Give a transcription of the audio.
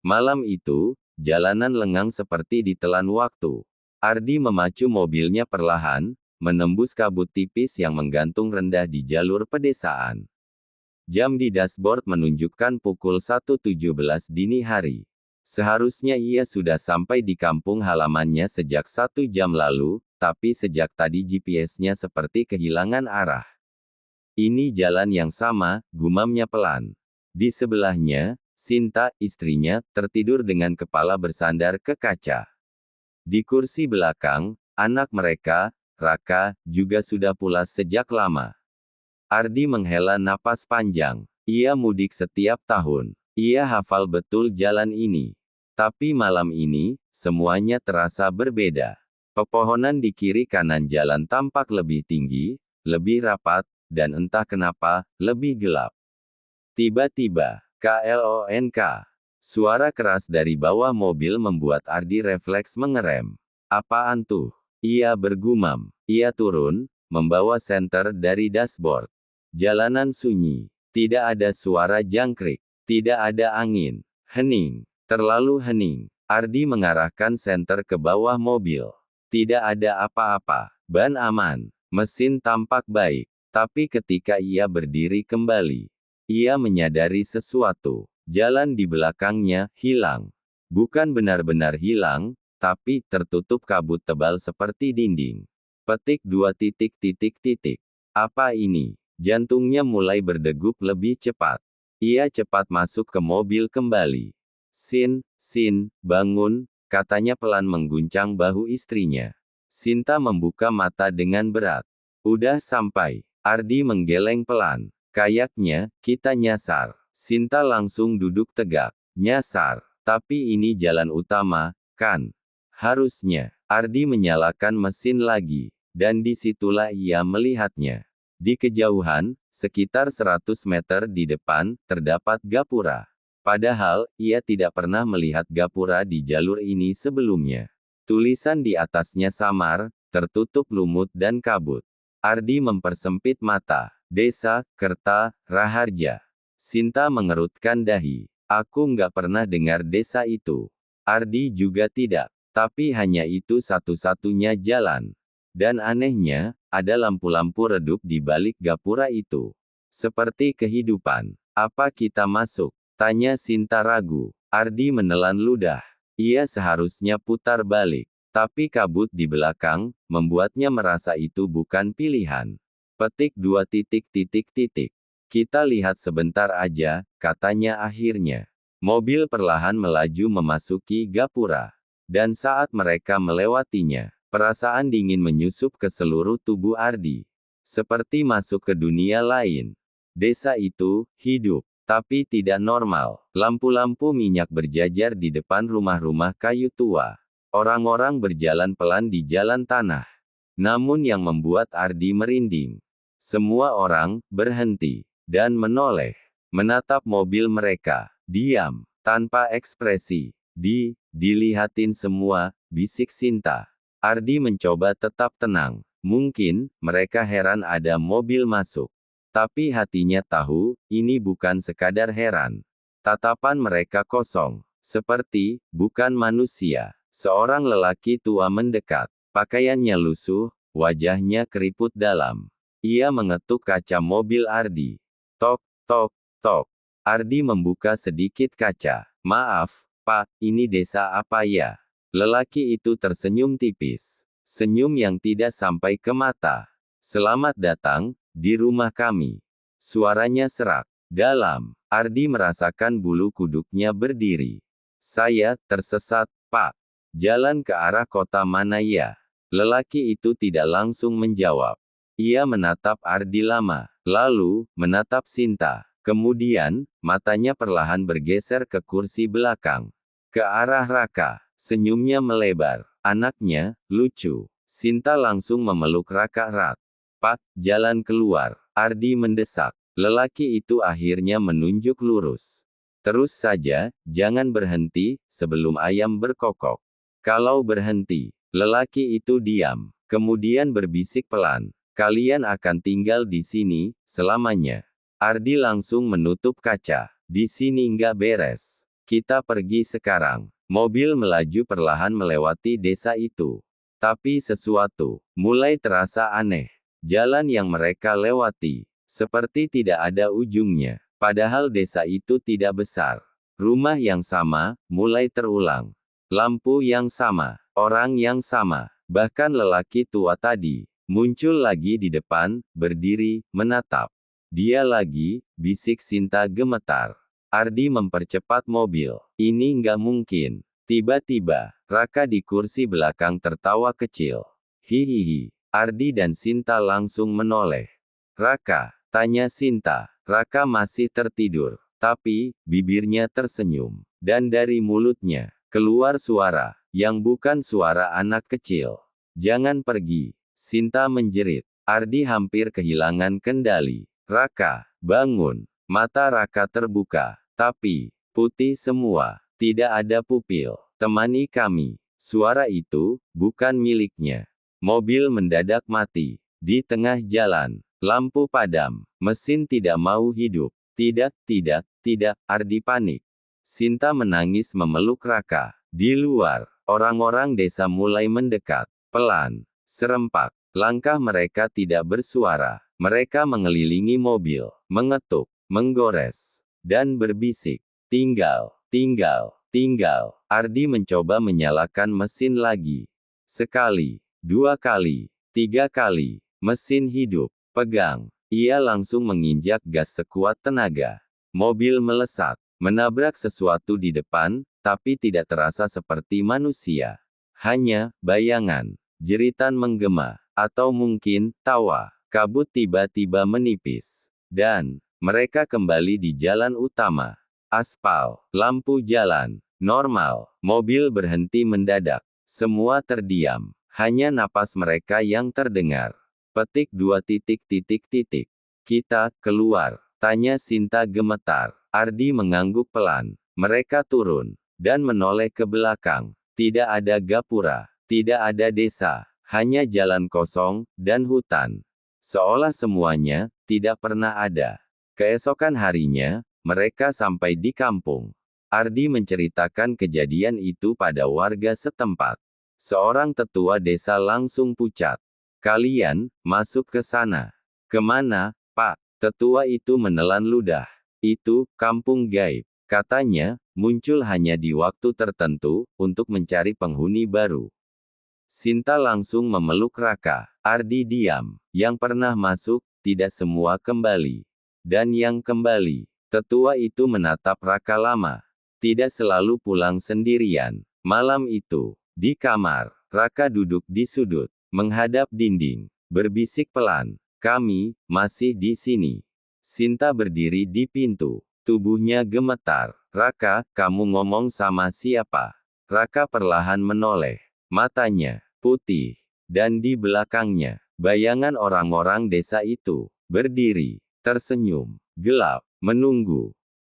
Malam itu, jalanan lengang seperti ditelan waktu. Ardi memacu mobilnya perlahan, menembus kabut tipis yang menggantung rendah di jalur pedesaan. Jam di dashboard menunjukkan pukul 1.17 dini hari. Seharusnya ia sudah sampai di kampung halamannya sejak 1 jam lalu, tapi sejak tadi GPS-nya seperti kehilangan arah. Ini jalan yang sama, gumamnya pelan. Di sebelahnya, Sinta, istrinya, tertidur dengan kepala bersandar ke kaca. Di kursi belakang, anak mereka, Raka, juga sudah pulas sejak lama. Ardi menghela napas panjang. Ia mudik setiap tahun. Ia hafal betul jalan ini. Tapi malam ini, semuanya terasa berbeda. Pepohonan di kiri kanan jalan tampak lebih tinggi, lebih rapat, dan entah kenapa, lebih gelap. Tiba-tiba, KLONK. Suara keras dari bawah mobil membuat Ardi refleks mengerem. Apaan tuh? Ia bergumam. Ia turun, membawa senter dari dashboard. Jalanan sunyi. Tidak ada suara jangkrik. Tidak ada angin. Hening. Terlalu hening. Ardi mengarahkan senter ke bawah mobil. Tidak ada apa-apa. Ban aman. Mesin tampak baik. Tapi ketika ia berdiri kembali, ia menyadari sesuatu. Jalan di belakangnya hilang. Bukan benar-benar hilang, tapi tertutup kabut tebal seperti dinding. Petik 2. Apa ini? Jantungnya mulai berdegup lebih cepat. Ia cepat masuk ke mobil kembali. Sin, bangun, katanya pelan mengguncang bahu istrinya. Sinta membuka mata dengan berat. Udah sampai. Ardi menggeleng pelan. Kayaknya, kita nyasar. Sinta langsung duduk tegak. Nyasar. Tapi ini jalan utama, kan? Harusnya. Ardi menyalakan mesin lagi. Dan disitulah ia melihatnya. Di kejauhan, sekitar 100 meter di depan, terdapat gapura. Padahal, ia tidak pernah melihat gapura di jalur ini sebelumnya. Tulisan di atasnya samar, tertutup lumut dan kabut. Ardi mempersempit mata. Desa Kerta Raharja. Sinta mengerutkan dahi. Aku nggak pernah dengar desa itu. Ardi juga tidak. Tapi hanya itu satu-satunya jalan. Dan anehnya, ada lampu-lampu redup di balik gapura itu. Seperti kehidupan. Apa kita masuk? Tanya Sinta ragu. Ardi menelan ludah. Ia seharusnya putar balik. Tapi kabut di belakang, membuatnya merasa itu bukan pilihan. Petik 2. Kita lihat sebentar aja, katanya akhirnya. Mobil perlahan melaju memasuki gapura. Dan saat mereka melewatinya, perasaan dingin menyusup ke seluruh tubuh Ardi. Seperti masuk ke dunia lain. Desa itu, hidup. Tapi tidak normal. Lampu-lampu minyak berjajar di depan rumah-rumah kayu tua. Orang-orang berjalan pelan di jalan tanah. Namun yang membuat Ardi merinding. Semua orang berhenti dan menoleh, menatap mobil mereka. Diam, tanpa ekspresi. Dilihatin semua, bisik Sinta. Ardi mencoba tetap tenang. Mungkin mereka heran ada mobil masuk. Tapi hatinya tahu, ini bukan sekadar heran. Tatapan mereka kosong, seperti bukan manusia. Seorang lelaki tua mendekat. Pakaiannya lusuh, wajahnya keriput dalam. Ia mengetuk kaca mobil Ardi. Tok, tok, tok. Ardi membuka sedikit kaca. Maaf, Pak, ini desa apa ya? Lelaki itu tersenyum tipis. Senyum yang tidak sampai ke mata. Selamat datang, di rumah kami. Suaranya serak. Dalam. Ardi merasakan bulu kuduknya berdiri. Saya tersesat, Pak. Jalan ke arah kota mana ya? Lelaki itu tidak langsung menjawab. Ia menatap Ardi lama, lalu, menatap Sinta. Kemudian, matanya perlahan bergeser ke kursi belakang. Ke arah Raka. Senyumnya melebar. Anaknya, lucu. Sinta langsung memeluk Raka erat. Pak, jalan keluar. Ardi mendesak. Lelaki itu akhirnya menunjuk lurus. Terus saja, jangan berhenti, sebelum ayam berkokok. Kalau berhenti, lelaki itu diam. Kemudian berbisik pelan. Kalian akan tinggal di sini, selamanya. Ardi langsung menutup kaca. Di sini nggak beres. Kita pergi sekarang. Mobil melaju perlahan melewati desa itu. Tapi sesuatu mulai terasa aneh. Jalan yang mereka lewati seperti tidak ada ujungnya. Padahal desa itu tidak besar. Rumah yang sama mulai terulang. Lampu yang sama, orang yang sama, bahkan lelaki tua tadi muncul lagi di depan, berdiri, menatap. Dia lagi, bisik Sinta gemetar. Ardi mempercepat mobil. Ini nggak mungkin. Tiba-tiba, Raka di kursi belakang tertawa kecil. Hihihi. Ardi dan Sinta langsung menoleh. Raka, tanya Sinta. Raka masih tertidur, tapi bibirnya tersenyum. Dan dari mulutnya keluar suara yang bukan suara anak kecil. Jangan pergi. Sinta menjerit. Ardi hampir kehilangan kendali. Raka, bangun. Mata Raka terbuka, tapi putih semua. Tidak ada pupil. Temani kami. Suara itu bukan miliknya. Mobil mendadak mati. Di tengah jalan, lampu padam. Mesin tidak mau hidup. Tidak, tidak, tidak. Ardi panik. Sinta menangis memeluk Raka. Di luar, orang-orang desa mulai mendekat. Pelan, serempak. Langkah mereka tidak bersuara. Mereka mengelilingi mobil, mengetuk, menggores, dan berbisik. Tinggal, tinggal, tinggal. Ardi mencoba menyalakan mesin lagi. Sekali, dua kali, tiga kali. Mesin hidup. Pegang. Ia langsung menginjak gas sekuat tenaga. Mobil melesat, menabrak sesuatu di depan, tapi tidak terasa seperti manusia. Hanya bayangan, jeritan menggema, atau mungkin tawa. Kabut tiba-tiba menipis. Dan mereka kembali di jalan utama. Aspal, lampu jalan, normal. Mobil berhenti mendadak. Semua terdiam. Hanya napas mereka yang terdengar. Petik 2 titik titik titik. Kita keluar, tanya Sinta gemetar. Ardi mengangguk pelan. Mereka turun dan menoleh ke belakang. Tidak ada gapura, tidak ada desa, hanya jalan kosong dan hutan. Seolah semuanya tidak pernah ada. Keesokan harinya, mereka sampai di kampung. Ardi menceritakan kejadian itu pada warga setempat. Seorang tetua desa langsung pucat. Kalian masuk ke sana. Kemana, Pak? Tetua itu menelan ludah. Itu kampung gaib. Katanya, muncul hanya di waktu tertentu, untuk mencari penghuni baru. Sinta langsung memeluk Raka. Ardi diam. Yang pernah masuk, tidak semua kembali. Dan yang kembali, tetua itu menatap Raka lama. Tidak selalu pulang sendirian. Malam itu, di kamar, Raka duduk di sudut, menghadap dinding, berbisik pelan. Kami masih di sini. Sinta berdiri di pintu. Tubuhnya gemetar. Raka, kamu ngomong sama siapa? Raka perlahan menoleh. Matanya putih. Dan di belakangnya, bayangan orang-orang desa itu berdiri, tersenyum, gelap, menunggu.